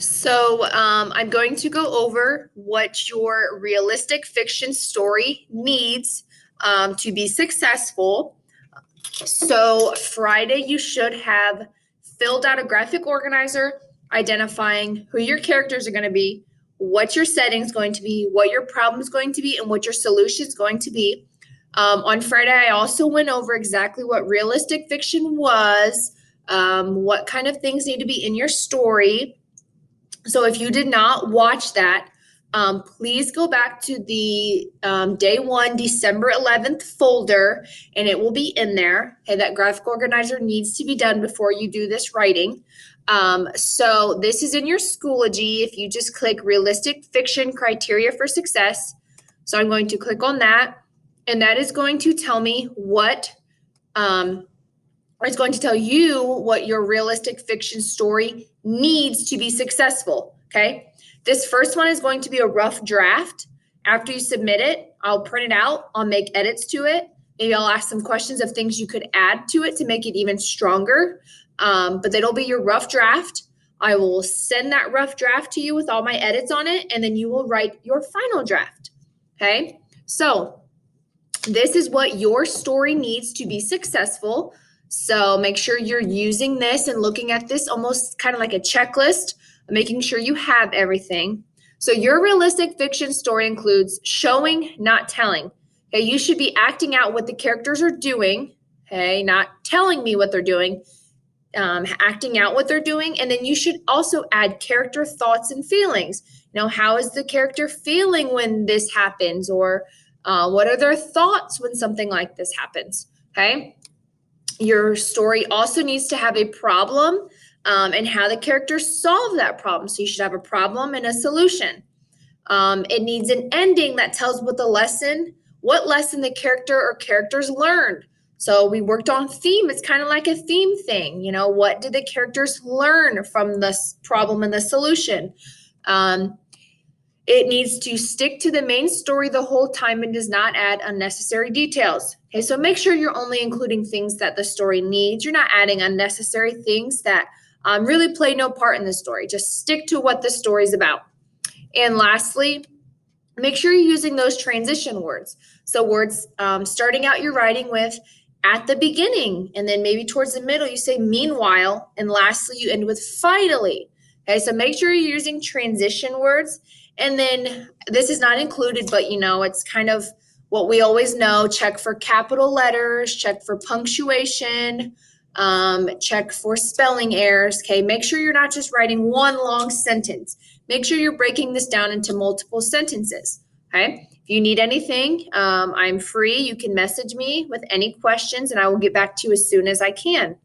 I'm going to go over what your realistic fiction story needs to be successful. So Friday, you should have filled out a graphic organizer identifying who your characters are going to be, what your setting is going to be, what your problem is going to be, and what your solution is going to be. On Friday, I also went over exactly what realistic fiction was, what kind of things need to be in your story. So if you did not watch that, please go back to the day one, December 11th folder, and it will be in there. Okay, that graphic organizer needs to be done before you do this writing. So this is in your Schoology. If you just click realistic fiction criteria for success. So I'm going to click on that, and that is going to tell me what it's going to tell you what your realistic fiction story needs to be successful, okay? This first one is going to be a rough draft. After you submit it, I'll print it out, I'll make edits to it. Maybe I'll ask some questions of things you could add to it to make it even stronger. But that'll be your rough draft. I will send that rough draft to you with all my edits on it, and then you will write your final draft, okay? So this is what your story needs to be successful. So make sure you're using this and looking at this almost kind of like a checklist, making sure you have everything. So your realistic fiction story includes showing, not telling. Okay, you should be acting out what the characters are doing, okay, not telling me what they're doing, acting out what they're doing. And then you should also add character thoughts and feelings. You know, how is the character feeling when this happens? Or what are their thoughts when something like this happens? Okay. Your story also needs to have a problem and how the characters solve that problem. So you should have a problem and a solution. It needs an ending that tells what lesson the character or characters learned. So we worked on theme. It's kind of like a theme thing. You know, what did the characters learn from this problem and the solution? It needs to stick to the main story the whole time and does not add unnecessary details. Okay, so make sure you're only including things that the story needs. You're not adding unnecessary things that really play no part in the story. Just stick to what the story's about. And lastly, make sure you're using those transition words. So words starting out your writing with at the beginning, and then maybe towards the middle you say meanwhile, and lastly you end with finally. Okay, so make sure you're using transition words. And then this is not included, but you know, it's kind of what we always know. Check for capital letters, check for punctuation, check for spelling errors. Okay, make sure you're not just writing one long sentence. Make sure you're breaking this down into multiple sentences. Okay, if you need anything, I'm free. You can message me with any questions and I will get back to you as soon as I can.